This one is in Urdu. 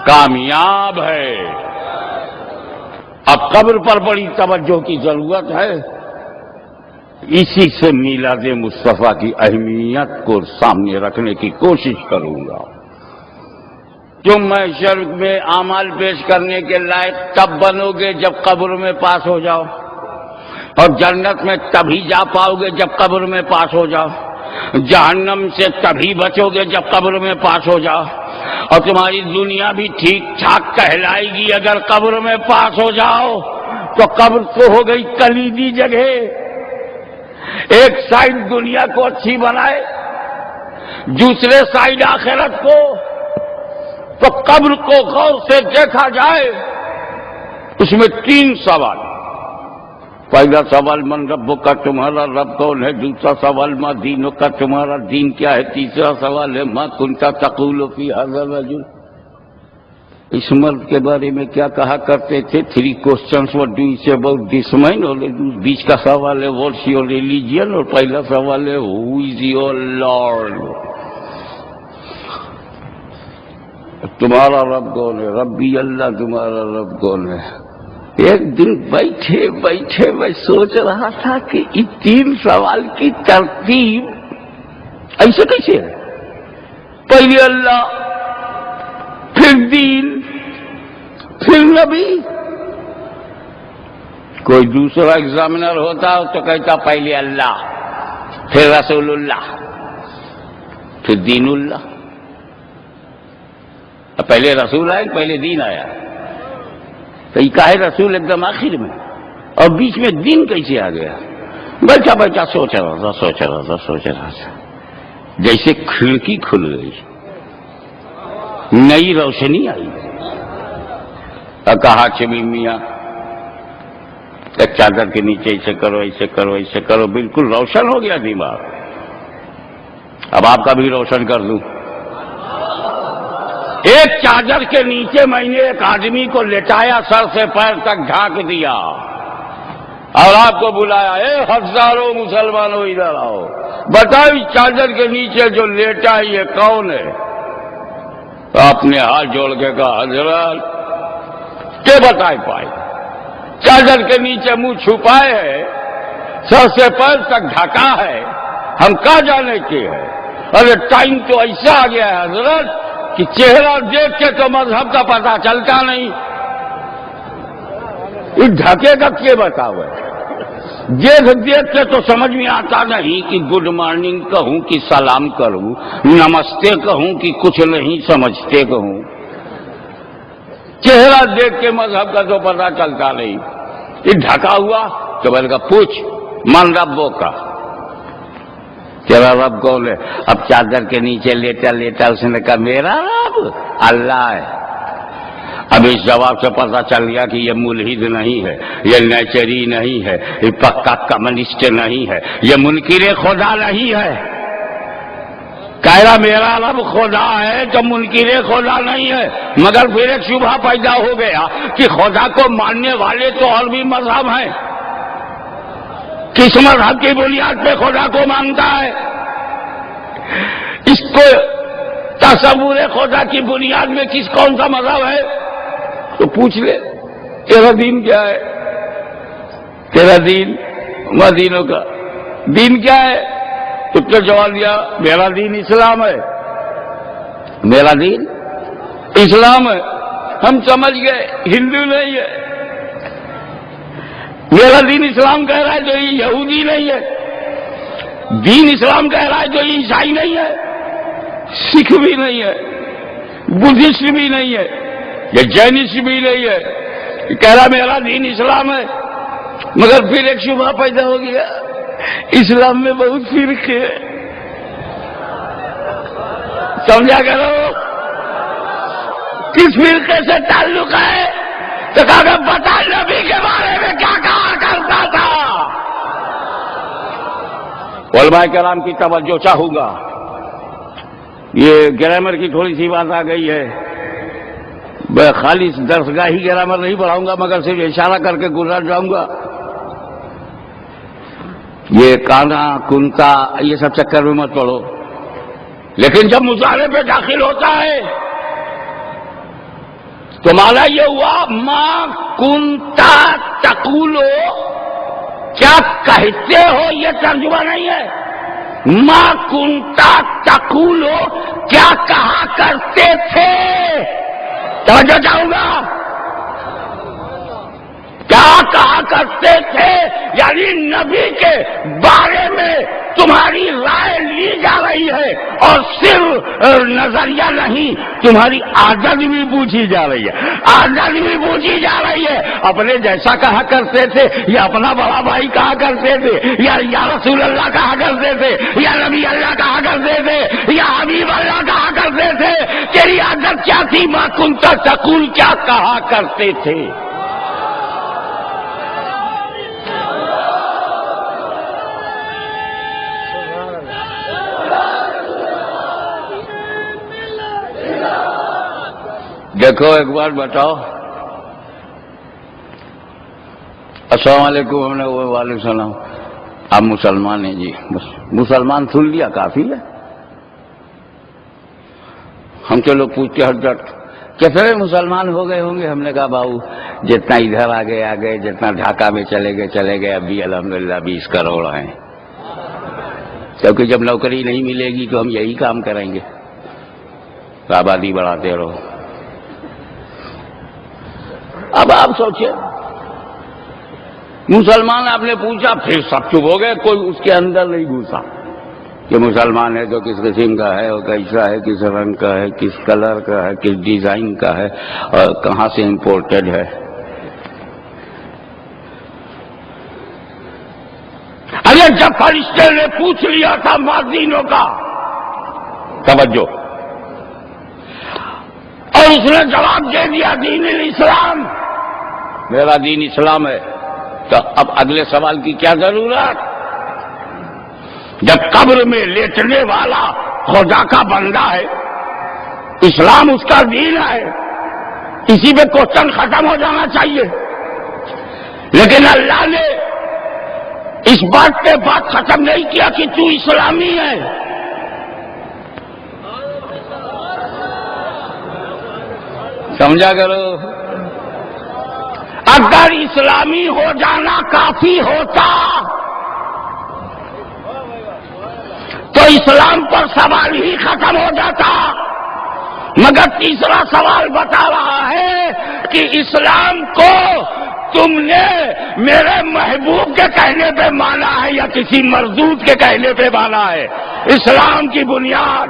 کامیاب ہے۔ اب قبر پر بڑی توجہ کی ضرورت ہے۔ اسی سے میلاد مصطفیٰ کی اہمیت کو سامنے رکھنے کی کوشش کروں گا۔ تم محشر میں اعمال پیش کرنے کے لائق تب بنو گے جب قبر میں پاس ہو جاؤ، اور جنت میں تبھی جا پاؤ گے جب قبر میں پاس ہو جاؤ، جہنم سے تبھی بچو گے جب قبر میں پاس ہو جاؤ، اور تمہاری دنیا بھی ٹھیک ٹھاک کہلائے گی اگر قبر میں پاس ہو جاؤ۔ تو قبر تو ہو گئی کلیدی جگہ، ایک سائڈ دنیا کو اچھی بنائے، دوسرے سائڈ آخرت کو۔ تو قبر کو غور سے دیکھا جائے، اس میں 3 سوال۔ پہلا سوال من ربک کا، تمہارا رب کون ہے؟ دوسرا سوال ما دینک کا، تمہارا دین کیا ہے؟ تیسرا سوال ہے ما کنت تقول فی ھذا الرجل، اس مرد کے بارے میں کیا کہا کرتے تھے؟ 3 questions what do you say about this man؟ اور بیچ کا سوال ہے what's your religion، اور پہلا سوال ہے who is your Lord؟ تمہارا رب کون ہے؟ ربی اللہ، تمہارا رب کون ہے؟ ایک دن بیٹھے بیٹھے میں سوچ رہا تھا کہ ان 3 سوال کی ترتیب ایسے کیسے ہے؟ پہلے اللہ، پھر دین، پھر نبی۔ کوئی دوسرا ایگزامینر ہوتا تو کہتا پہلے اللہ، پھر رسول اللہ، پھر دین اللہ۔ پہلے رسول آئے، پہلے دین آیا، تو یہ کہا ہے رسول ایک دم آخر میں، اور بیچ میں دین کیسے آ گیا؟ بیٹھا بیٹھا سوچ رہا تھا، جیسے کھڑکی کھل گئی، نئی روشنی آئی۔ اور کہا چمی میاں ایک چادر کے نیچے ایسے کرو، ایسے کرو، ایسے کرو، بالکل روشن ہو گیا دماغ۔ اب آپ کا بھی روشن کر دوں۔ ایک چادر کے نیچے میں نے ایک آدمی کو لٹایا، سر سے پیر تک ڈھانک دیا، اور آپ کو بلایا، اے ہزاروں مسلمانوں ادھر آؤ، بتاؤ اس چادر کے نیچے جو لیٹا ہے یہ کون ہے؟ آپ نے ہاتھ جوڑ کے کہا حضرت کیا بتائے پائے، چادر کے نیچے منہ چھپائے ہے، سر سے پیر تک ڈھکا ہے، ہم کہاں جانے کے ہیں؟ ارے ٹائم تو ایسا آ گیا ہے حضرت کہ چہرہ دیکھ کے تو مذہب کا پتہ چلتا نہیں، اس ڈھکے کا کیا بتاؤ ہے؟ دیکھ کے تو سمجھ میں آتا نہیں کہ گڈ مارننگ کہوں کہ سلام کروں، نمستے کہوں کہ کچھ نہیں سمجھتے کہوں۔ چہرہ دیکھ کے مذہب کا تو پتہ چلتا نہیں، یہ ڈھکا ہوا تو میں نے کہا پوچھ من ربو کا، تیرا رب کون ہے؟ اب چادر کے نیچے لیٹا لیٹا اس نے کہا میرا رب اللہ ہے۔ اب اس جواب سے پتہ چل گیا کہ یہ ملحد نہیں ہے، یہ نیچری نہیں ہے، یہ پکا کمیونسٹ نہیں ہے، یہ منکر خدا نہیں ہے۔ کہہ رہا میرا رب خدا ہے تو منکر خدا نہیں ہے، مگر پھر ایک شبہ پیدا ہو گیا کہ خدا کو ماننے والے تو اور بھی مذہب ہیں، کس مذہب کی بنیاد پہ خدا کو مانتا ہے؟ اس کو تصور خدا کی بنیاد میں کون سا مذہب ہے؟ تو پوچھ لے تیرا دین کیا ہے؟ تیرا دین مدینوں کا دین کیا ہے؟ تو کیا جواب دیا؟ میرا دین اسلام ہے، میرا دین اسلام ہے۔ ہم سمجھ گئے ہندو نہیں ہے، میرا دین اسلام کہہ رہا ہے تو یہ یہودی نہیں ہے، دین اسلام کہہ رہا ہے تو یہ عیسائی نہیں ہے، سکھ بھی نہیں ہے، بدھسٹ بھی نہیں ہے، یہ جینسٹ بھی نہیں ہے، کہہ رہا میرا دین اسلام ہے۔ مگر پھر ایک شبہ پیدا ہو گیا، اسلام میں بہت فرقے ہیں، سمجھا کرو کس فرقے سے تعلق ہے؟ تو کہا بتا نبی کے بارے میں کیا کہا کرتا تھا۔ علماء کرام کی توجہ چاہوں گا، یہ گرامر کی تھوڑی سی بات آ گئی ہے، میں خالص درسگاہی گرامر نہیں پڑھاؤں گا، مگر صرف اشارہ کر کے گزر جاؤں گا۔ یہ کانا کنتا یہ سب چکر میں مت پڑھو، لیکن جب مظاہرے پہ داخل ہوتا ہے تو مانا یہ ہوا ما کنتا تقولو، کیا کہتے ہو، یہ ترجمہ نہیں ہے۔ ما کنتا تقولو، کیا کہا کرتے تھے، توجہ چاہوں گا، کیا کہا کرتے تھے، یعنی نبی کے بارے میں تمہاری رائے لی جا رہی ہے، اور صرف نظریہ نہیں، تمہاری عادت بھی پوچھی جا رہی ہے، عادت بھی پوچھی جا رہی ہے۔ اپنے جیسا کہا کرتے تھے، یا اپنا بڑا بھائی کہا کرتے تھے، یا رسول اللہ کہا کرتے تھے، یا نبی اللہ کہا کرتے تھے، یا حبیب اللہ کہا کرتے تھے، تیری عادت کیا تھی، ما کنت تقول، کیا کہا کرتے تھے۔ دیکھو ایک بار بتاؤ، السلام علیکم، ہم نے وعلیکم السلام، آپ مسلمان ہیں جی، بس مسلمان سن لیا کافی ہے۔ ہم تو لوگ پوچھتے ہر جٹ کیسے مسلمان ہو گئے ہوں گے، ہم نے کہا باؤ جتنا ادھر آگے جتنا ڈھاکہ میں چلے گئے، اب بھی الحمدللہ 20 کروڑ ہیں، کیونکہ جب نوکری نہیں ملے گی تو ہم یہی کام کریں گے، آبادی بڑھاتے رہو۔ اب آپ سوچیں، مسلمان آپ نے پوچھا، پھر سب چپ ہو گئے، کوئی اس کے اندر نہیں گھسا کہ مسلمان ہے تو کس قسم کا ہے، اور کیسا ہے، کس رنگ کا ہے، کس کلر کا ہے، کس ڈیزائن کا ہے، اور کہاں سے امپورٹڈ ہے۔ ارے جب فرشتے نے پوچھ لیا تھا مؤذنوں کا، توجہ، اور اس نے جواب دے دیا دین الاسلام، میرا دین اسلام ہے، تو اب اگلے سوال کی کیا ضرورت؟ جب قبر میں لیٹنے والا خدا کا بندہ ہے، اسلام اس کا دین ہے، اسی پہ کوشچن ختم ہو جانا چاہیے، لیکن اللہ نے اس بات پہ بات ختم نہیں کیا کہ تو اسلامی ہے۔ سمجھا کرو، اگر اسلامی ہو جانا کافی ہوتا تو اسلام پر سوال ہی ختم ہو جاتا، مگر تیسرا سوال بتا رہا ہے کہ اسلام کو تم نے میرے محبوب کے کہنے پہ مانا ہے یا کسی مردود کے کہنے پہ مانا ہے۔ اسلام کی بنیاد